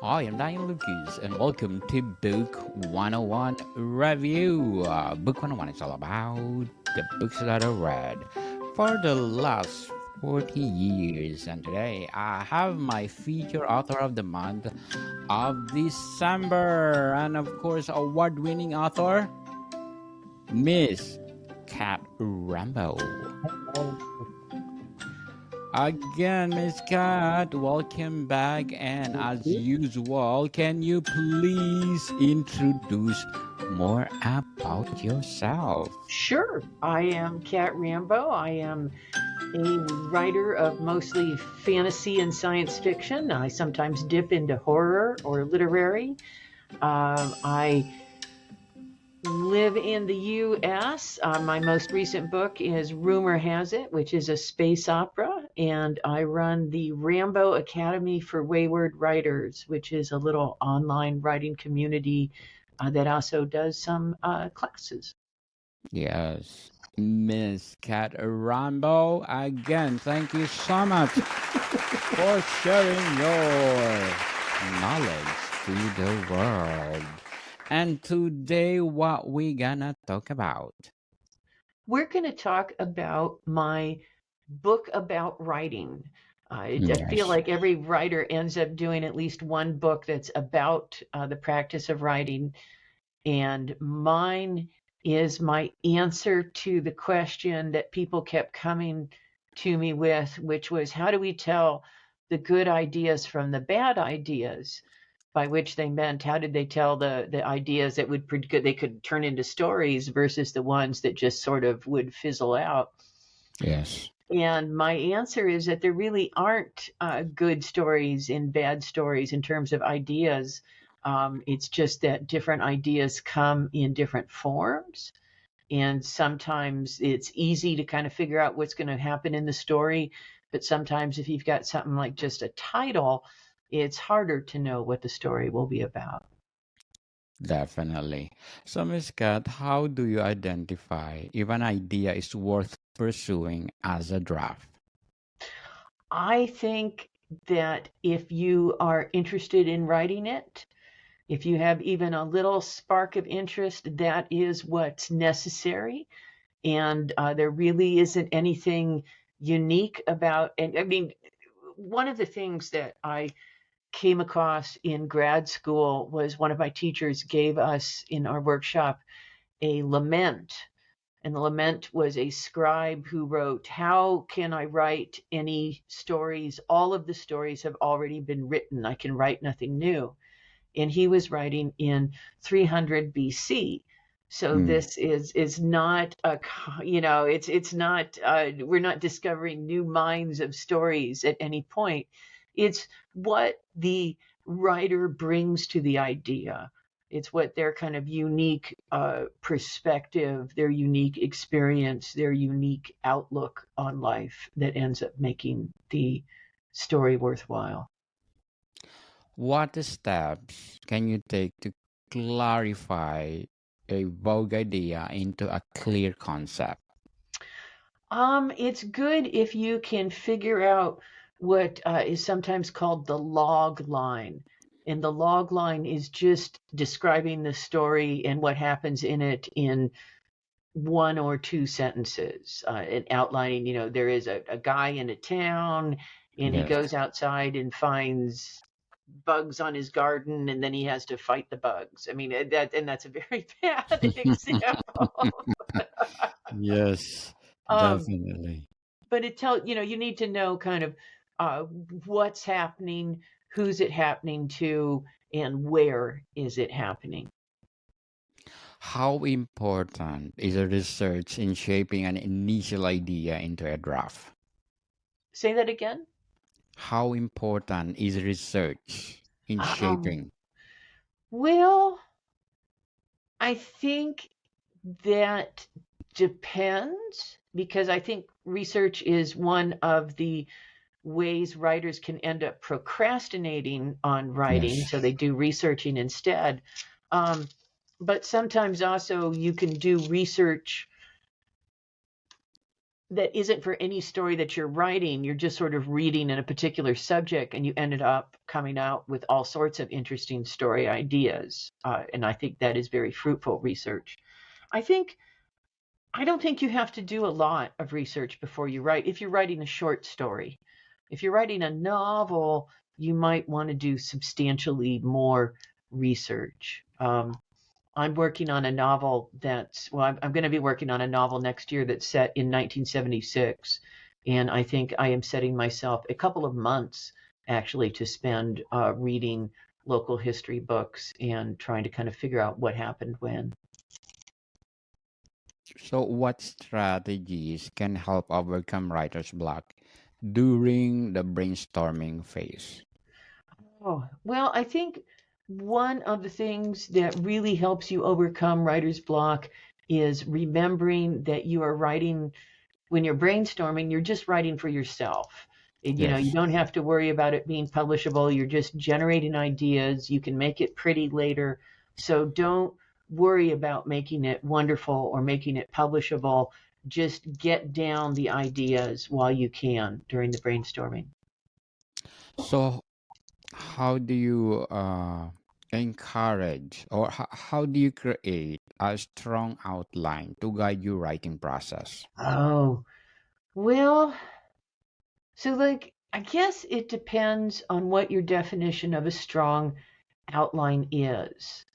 I am Diane Lucas, and welcome to Book 101 Review. Book 101 is all about the books that I read for the last 40 years. And today I have my feature author of the month of December, and of course, award winning author, Miss Cat Rambo. Again, Miss Cat, welcome back. And as usual, can you please introduce more about yourself? Sure. I am Cat Rambo. I am a writer of mostly fantasy and science fiction. I sometimes dip into horror or literary. I live in the US. My most recent book is Rumor Has It, which is a space opera, and I run the Rambo Academy for Wayward Writers, which is a little online writing community that also does some classes. Yes, Miss Cat Rambo, again, thank you so much for sharing your knowledge to the world. And today, what we gonna talk about? We're going to talk about my book about writing. I feel Yes. like every writer ends up doing at least one book that's about the practice of writing. And mine is my answer to the question that people kept coming to me with, which was how do we tell the good ideas from the bad ideas? By which they meant how did they tell the ideas that they could turn into stories versus the ones that just sort of would fizzle out. Yes. And my answer is that there really aren't good stories and bad stories in terms of ideas. It's just that different ideas come in different forms. And sometimes it's easy to kind of figure out what's going to happen in the story. But sometimes if you've got something like just a title, it's harder to know what the story will be about. Definitely. So, Miss Cat, how do you identify if an idea is worth pursuing as a draft? I think that if you are interested in writing it, if you have even a little spark of interest, that is what's necessary. And there really isn't anything unique about, and I mean, one of the things that I came across in grad school was one of my teachers gave us in our workshop a lament. And the lament was a scribe who wrote, how can I write any stories? All of the stories have already been written. I can write nothing new. And he was writing in 300 BC. So Mm, this is not a, it's not we're not discovering new minds of stories at any point. It's what the writer brings to the idea. It's what their kind of unique perspective, their unique experience, their unique outlook on life that ends up making the story worthwhile. what steps can you take to clarify a vague idea into a clear concept? It's good if you can figure out what is sometimes called the log line. And the log line is just describing the story and what happens in it in one or two sentences, and outlining, there is a guy in a town and he Yes. goes outside and finds bugs on his garden and then he has to fight the bugs. I mean, that's a very bad example. Yes, Um, definitely. but you need to know kind of uh, what's happening, who's it happening to, and where is it happening. How important is a research in shaping an initial idea into a draft? Say that again. How important is research in um, shaping? well, I think that depends, because I think research is one of the ways writers can end up procrastinating on writing, Yes. so they do researching instead. um, but sometimes also you can do research that isn't for any story that you're writing. You're just sort of reading in a particular subject, and you ended up coming out with all sorts of interesting story ideas. And I think that is very fruitful research. I think I don't think you have to do a lot of research before you write. If you're writing a short story, if you're writing a novel, you might want to do substantially more research. I'm working on a novel I'm going to be working on a novel next year that's set in 1976. And I think I am setting myself a couple of months actually to spend reading local history books and trying to kind of figure out what happened when. So, what strategies can help overcome writer's block during the brainstorming phase? Oh, well, I think one of the things that really helps you overcome writer's block is remembering that you are writing when you're brainstorming, you're just writing for yourself. And, you Yes. don't have to worry about it being publishable. You're just generating ideas. You can make it pretty later. So don't worry about making it wonderful or making it publishable. Just get down the ideas while you can during the brainstorming. So, how do you encourage, or how do you create a strong outline to guide your writing process? Oh, well, so like, I guess it depends on what your definition of a strong outline is.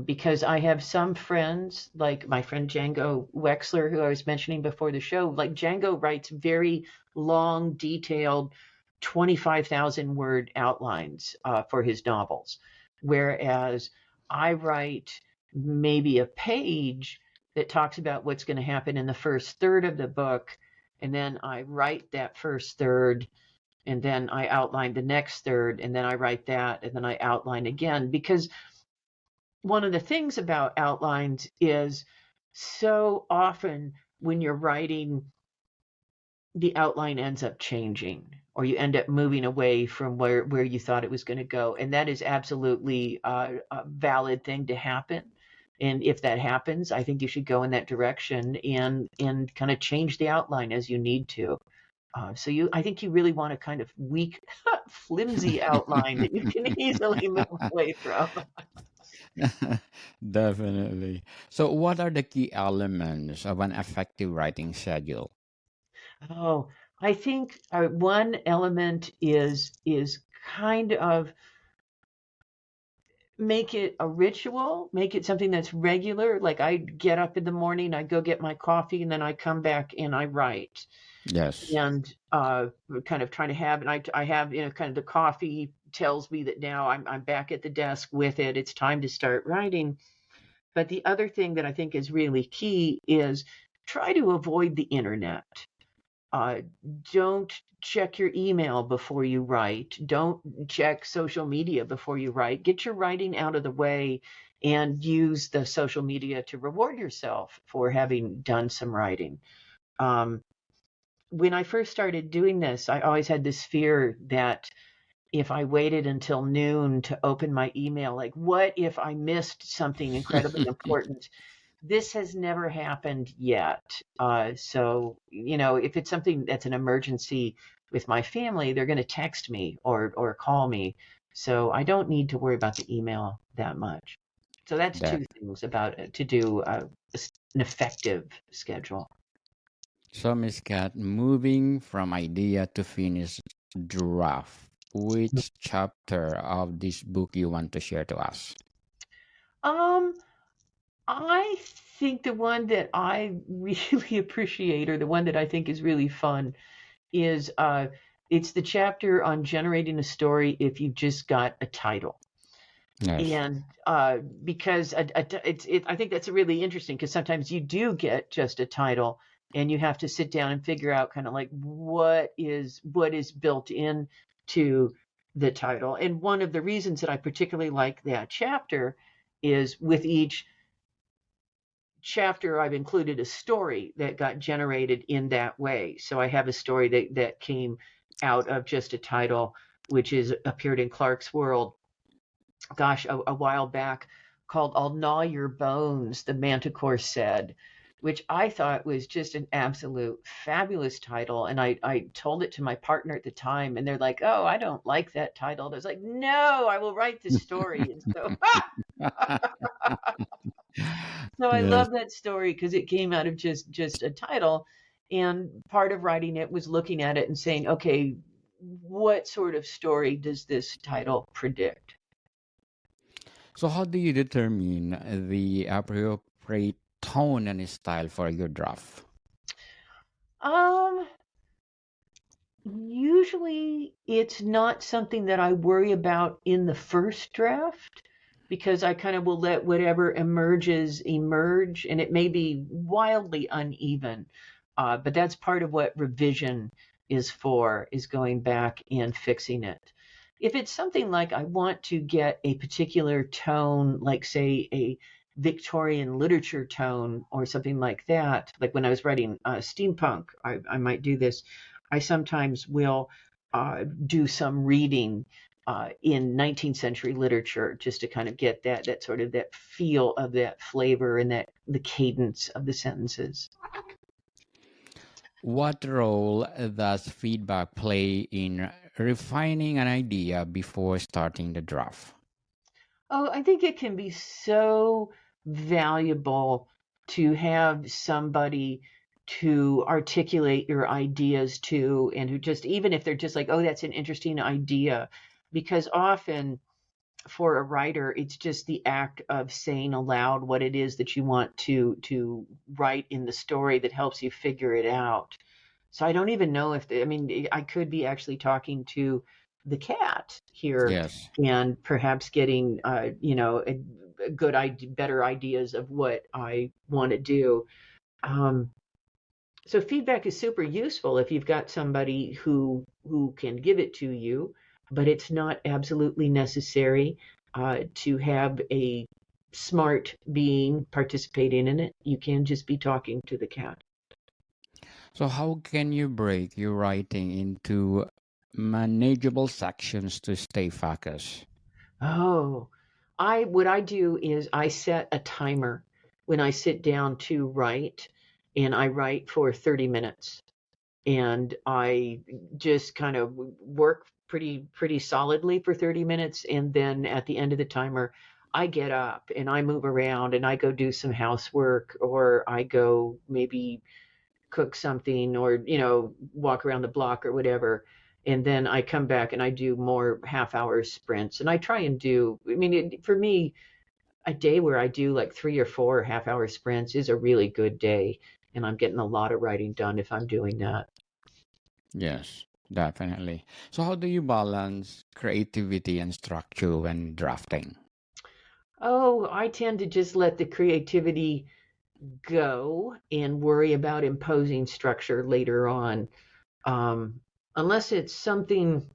Because I have some friends, like my friend Django Wexler, who I was mentioning before the show. Like Django writes very long, detailed, 25,000 word outlines for his novels, whereas I write maybe a page that talks about what's going to happen in the first third of the book, and then I write that first third, and then I outline the next third, and then I write that, and then I outline again. Because one of the things about outlines is so often when you're writing, the outline ends up changing, or you end up moving away from where you thought it was going to go. And that is absolutely a valid thing to happen. And if that happens, I think you should go in that direction and kind of change the outline as you need to. I think you really want a kind of weak, flimsy outline that you can easily move away from. Definitely. So, what are the key elements of an effective writing schedule? Oh, I think one element is kind of make it a ritual, make it something that's regular. Like I get up in the morning, I go get my coffee, and then I come back and I write. Yes, And kind of trying to have, and I have, kind of the coffee tells me that now I'm back at the desk with it. It's time to start writing. But the other thing that I think is really key is try to avoid the internet. Uh, don't check your email before you write. Don't check social media before you write. Get your writing out of the way and use the social media to reward yourself for having done some writing. Um, when I first started doing this, I always had this fear that if I waited until noon to open my email, like, what if I missed something incredibly important? This has never happened yet. If it's something that's an emergency with my family, they're going to text me or call me. So I don't need to worry about the email that much. So that's that. two things about it to do an effective schedule. So, Miss Cat, moving from idea to finished draft, which chapter of this book you want to share to us? Um, I think the one that I really appreciate, or the one that I think is really fun, is it's the chapter on generating a story if you just got a title. Yes. And because I think that's really interesting because sometimes you do get just a title and you have to sit down and figure out kind of like what is built in to the title. And one of the reasons that I particularly like that chapter is with each chapter I've included a story that got generated in that way. So I have a story that came out of just a title, which is appeared in Clark's World, gosh, a while back, called "I'll Gnaw Your Bones," the Manticore said. which I thought was just an absolute fabulous title. And I told it to my partner at the time, and they're like, "Oh, I don't like that title." And I was like, "No, I will write the story." And so, so I Yes. love that story because it came out of just a title. And part of writing it was looking at it and saying, okay, what sort of story does this title predict? So, how do you determine the appropriate tone and style for your draft? Um, Usually it's not something that I worry about in the first draft because I kind of will let whatever emerges emerge, and it may be wildly uneven. But that's part of what revision is for, is going back and fixing it. If it's something like I want to get a particular tone, like say a Victorian literature tone or something like that, like when I was writing steampunk, I might do this. I sometimes will do some reading in 19th century literature just to kind of get that sort of that feel of that flavor and that the cadence of the sentences. What role does feedback play in refining an idea before starting the draft? Oh, I think it can be so valuable to have somebody to articulate your ideas to, and who just, even if they're just like, oh, that's an interesting idea, because often for a writer, it's just the act of saying aloud what it is that you want to write in the story that helps you figure it out. So I don't even know if I mean, I could be actually talking to the cat here Yes. and perhaps getting a good idea, better ideas of what I want to do. Um, so feedback is super useful if you've got somebody who can give it to you, but it's not absolutely necessary to have a smart being participating in it. You can just be talking to the cat. So, how can you break your writing into manageable sections to stay focused? Oh, I what I do is I set a timer when I sit down to write, and I write for 30 minutes. And I just kind of work pretty solidly for 30 minutes, and then at the end of the timer I get up and I move around and I go do some housework, or I go maybe cook something, or walk around the block or whatever, and then I come back and I do more half-hour sprints, and I try and do, I mean, for me, a day where I do like 3 or 4 half-hour sprints is a really good day, and I'm getting a lot of writing done if I'm doing that. Yes, definitely. So, how do you balance creativity and structure when drafting? Oh, I tend to just let the creativity go and worry about imposing structure later on. Um, Unless it's something,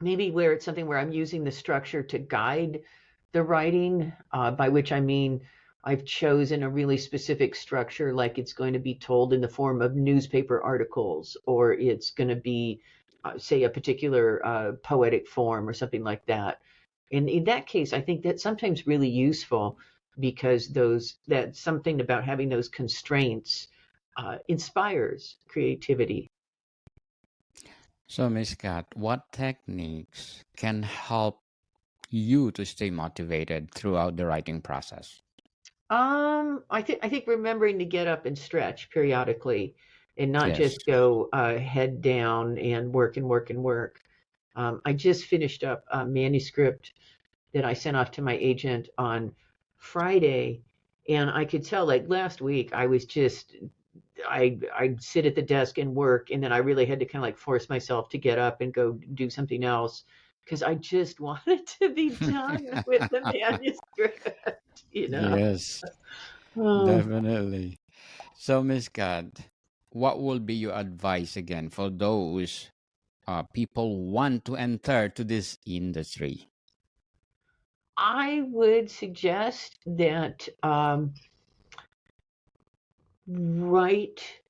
maybe where it's something where I'm using the structure to guide the writing, by which I mean I've chosen a really specific structure, like it's going to be told in the form of newspaper articles, or it's going to be, say, a particular poetic form or something like that. And in that case, I think that's sometimes really useful because those that something about having those constraints inspires creativity. So, Miss Cat, what techniques can help you to stay motivated throughout the writing process? I think remembering to get up and stretch periodically, and not Yes. just go head down and work and work and work. I just finished up a manuscript that I sent off to my agent on Friday, and I could tell, like last week I was just, I'd sit at the desk and work, and then I really had to kind of like force myself to get up and go do something else because I just wanted to be done with the manuscript. Yes, Oh. definitely. So, Miss Cat, what will be your advice again for those people want to enter to this industry? I would suggest that write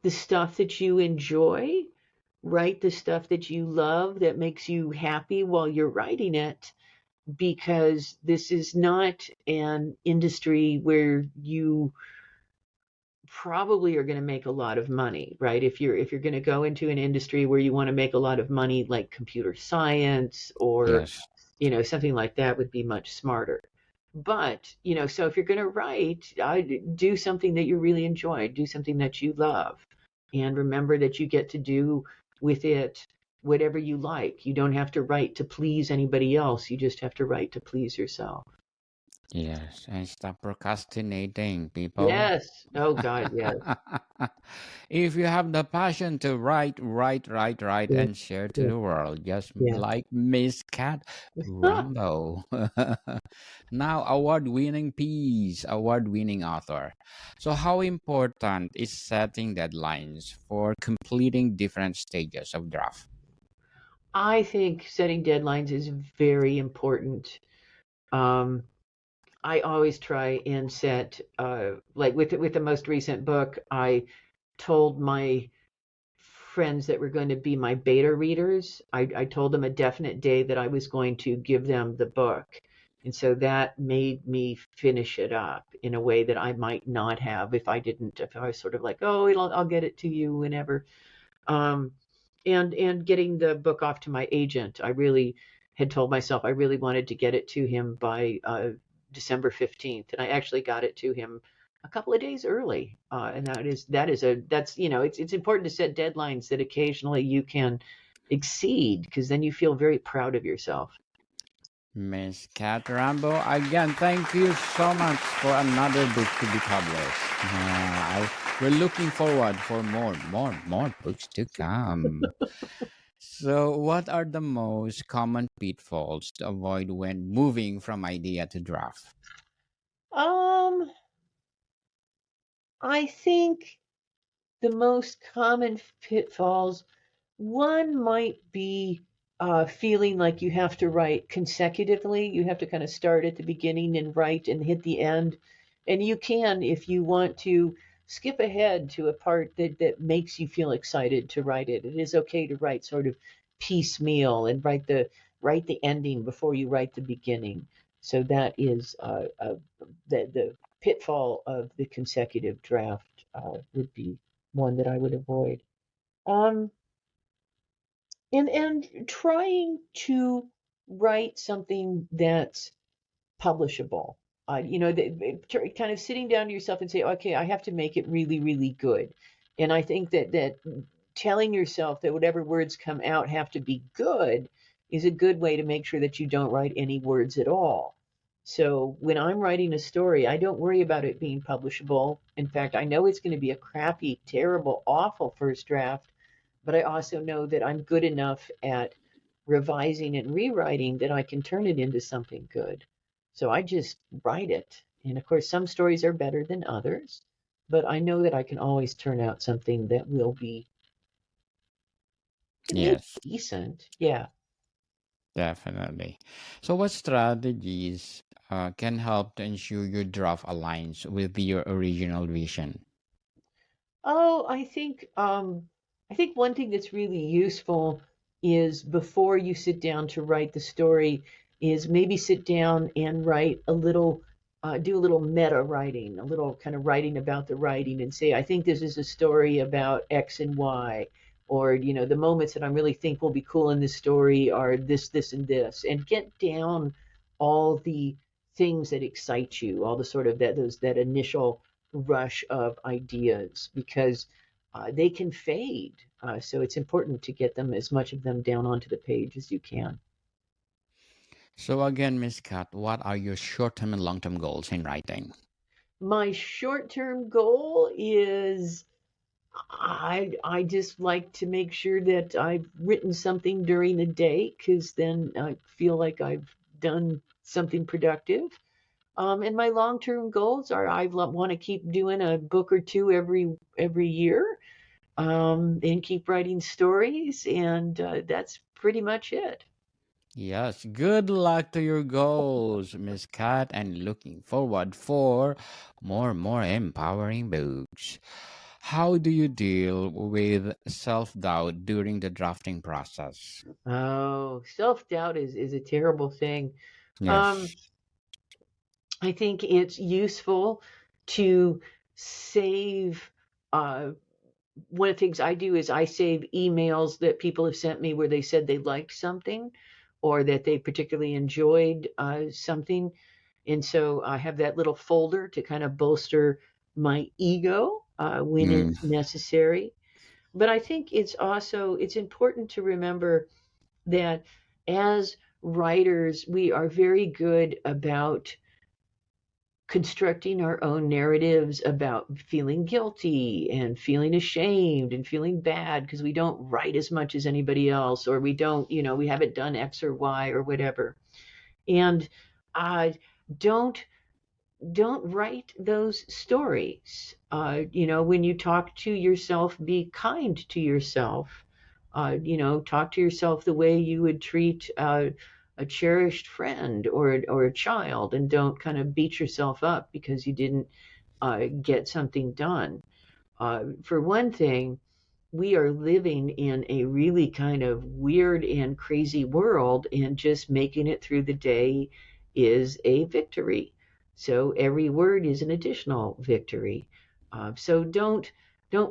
the stuff that you enjoy, write the stuff that you love, that makes you happy while you're writing it, because this is not an industry where you probably are going to make a lot of money, right? If you're going to go into an industry where you want to make a lot of money, like computer science or Yes. something like that would be much smarter. But so if you're going to write, do something that you really enjoy, do something that you love, and remember that you get to do with it whatever you like. You don't have to write to please anybody else. You just have to write to please yourself. Yes. And stop procrastinating, people. Yes. Oh God, yes. If you have the passion to write, write, write, write, Yeah, and share to yeah, the world, just yeah. like Miss Cat Rambo. Now, award-winning piece, award-winning author. So, how important is setting deadlines for completing different stages of draft? I think setting deadlines is very important. Um, I always try and set, like with the most recent book, I told my friends that were going to be my beta readers. I told them a definite day that I was going to give them the book. And so that made me finish it up in a way that I might not have if I didn't, if I was sort of like, oh, I'll get it to you whenever. Um, and getting the book off to my agent, I really had told myself I really wanted to get it to him by December 15th, and I actually got it to him a couple of days early. And that's it's important to set deadlines that occasionally you can exceed because then you feel very proud of yourself. Miss Cat Rambo, again, thank you so much for another book to be published. We're looking forward for more books to come. So, what are the most common pitfalls to avoid when moving from idea to draft? Um, I think the most common pitfalls, one might be feeling like you have to write consecutively. You have to kind of start at the beginning and write and hit the end. And you can, if you want to, skip ahead to a part that makes you feel excited to write it. It is okay to write sort of piecemeal and write the ending before you write the beginning. So that is the pitfall of the consecutive draft would be one that I would avoid. Um, and trying to write something that's publishable. Kind of sitting down to yourself and say, okay, I have to make it really, really good. And I think that telling yourself that whatever words come out have to be good is a good way to make sure that you don't write any words at all. So when I'm writing a story, I don't worry about it being publishable. In fact, I know it's going to be a crappy, terrible, awful first draft, but I also know that I'm good enough at revising and rewriting that I can turn it into something good. So I just write it. And of course, some stories are better than others, but I know that I can always turn out something that will be at least Yes, decent. Yeah. definitely. So, what strategies can help to ensure your draft aligns with your original vision? Oh, I think one thing that's really useful is before you sit down to write the story is maybe sit down and write a little do a little meta writing, a little kind of writing about the writing and say, I think this is a story about X and Y, or the moments that I really think will be cool in this story are this, this, and this, and get down all the things that excite you, all the sort of that initial rush of ideas because they can fade. So it's important to get them as much of them down onto the page as you can. So, again, Miss Cat, what are your short term and long term goals in writing? My short-term goal is I just like to make sure that I've written something during the day because then I feel like I've done something productive. And my long-term goals are I want to keep doing a book or two every year, and keep writing stories, and that's pretty much it. Yes, good luck to your goals, Miss Cat, and looking forward for more empowering books. How do you deal with self-doubt during the drafting process? Oh, self-doubt is a terrible thing. Um, Yes. I think it's useful to save uh, one of the things I do is I save emails that people have sent me where they said they liked something or that they particularly enjoyed something. And so I have that little folder to kind of bolster my ego when Mm. it's necessary. But I think it's important to remember that as writers, we are very good about constructing our own narratives about feeling guilty and feeling ashamed and feeling bad because we don't write as much as anybody else, or we don't, we haven't done X or Y or whatever. And uh, don't don't write those stories. When you talk to yourself, be kind to yourself. Talk to yourself the way you would treat a cherished friend or a child, and don't kind of beat yourself up because you didn't get something done. For one thing, we are living in a really kind of weird and crazy world, and just making it through the day is a victory. So every word is an additional victory. So don't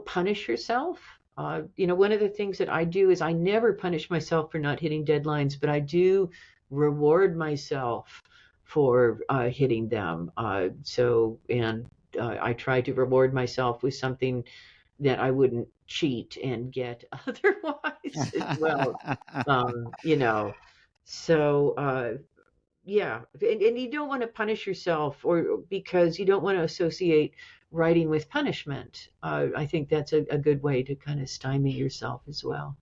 punish yourself. One of the things that I do is I never punish myself for not hitting deadlines, but I do reward myself for hitting them. I try to reward myself with something that I wouldn't cheat and get otherwise as well. Um, you know, so yeah, and you don't want to punish yourself, or because you don't want to associate writing with punishment. I think that's a good way to kind of stymie yourself as well.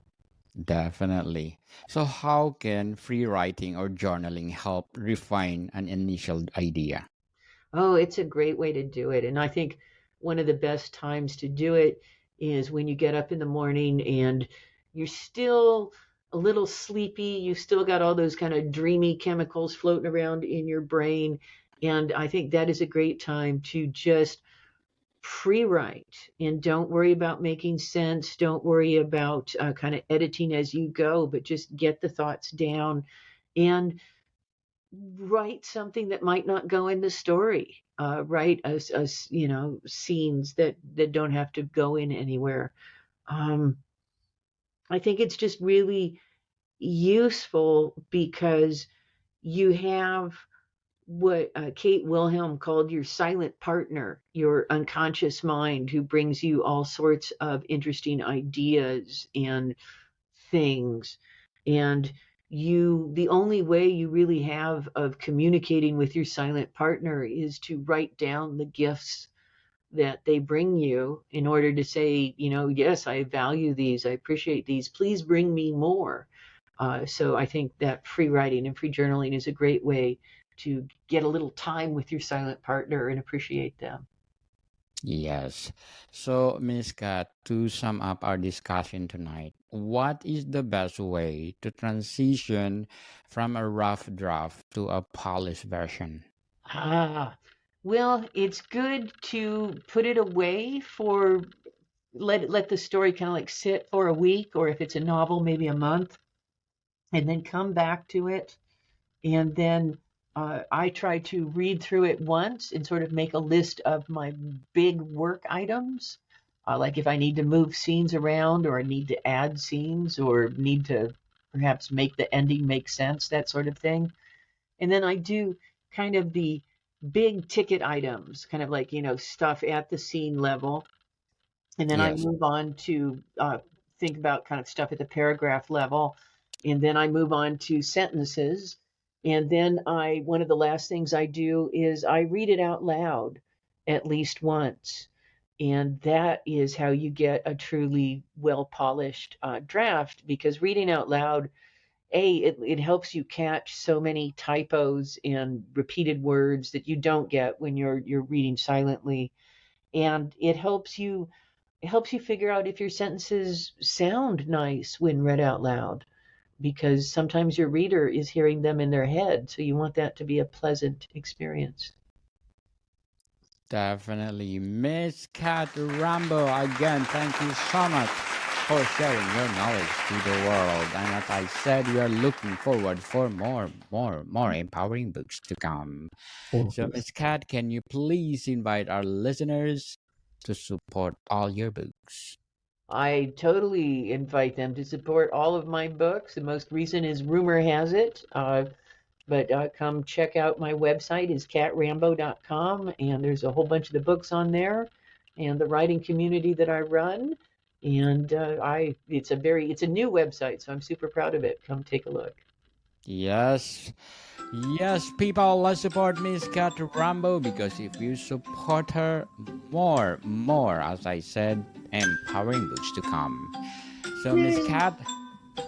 Definitely. So, how can free writing or journaling help refine an initial idea? Oh, it's a great way to do it. And I think one of the best times to do it is when you get up in the morning and you're still a little sleepy. You've still got all those kind of dreamy chemicals floating around in your brain. And I think that is a great time to just pre-write, and don't worry about making sense. Don't worry about kind of editing as you go, but just get the thoughts down and write something that might not go in the story. Write as scenes that don't have to go in anywhere. Um, I think it's just really useful because you have what Kate Wilhelm called your silent partner, your unconscious mind, who brings you all sorts of interesting ideas and things. And the only way you really have of communicating with your silent partner is to write down the gifts that they bring you in order to say, yes, I value these, I appreciate these, please bring me more. So I think that free writing and free journaling is a great way to get a little time with your silent partner and appreciate them. Yes. So, Miss Cat, to sum up our discussion tonight, what is the best way to transition from a rough draft to a polished version? Ah, well, it's good to put it away for let the story kind of like sit for a week, or if it's a novel, maybe a month, and then come back to it. And then I try to read through it once and sort of make a list of my big work items. Like if I need to move scenes around, or I need to add scenes, or need to perhaps make the ending make sense, that sort of thing. And then I do kind of the big ticket items, kind of like, stuff at the scene level. And then I Yes. move on to think about kind of stuff at the paragraph level. And then I move on to sentences. And then one of the last things I do is I read it out loud at least once. And that is how you get a truly well polished draft, because reading out loud, it helps you catch so many typos and repeated words that you don't get when you're reading silently. And it helps you figure out if your sentences sound nice when read out loud, because sometimes your reader is hearing them in their head, so you want that to be a pleasant experience. Definitely. Miss Cat Rambo, again, thank you so much for sharing your knowledge to the world. And as I said, we are looking forward for more empowering books to come. Thank So, you. Miss Cat, can you please invite our listeners? to support all your books? I totally invite them to support all of my books. The most recent is Rumor Has It. But come check out my website is catrambo.com, and there's a whole bunch of the books on there, and the writing community that I run. And it's a new website, so I'm super proud of it. Come take a look. Yes. Yes, people, let's support Miss Cat Rambo because if you support her, more, as I said, empowering books to come. So, Miss Yay! Cat,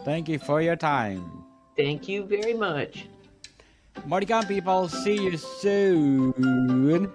thank you for your time. Thank you very much. More to come, people. See you soon.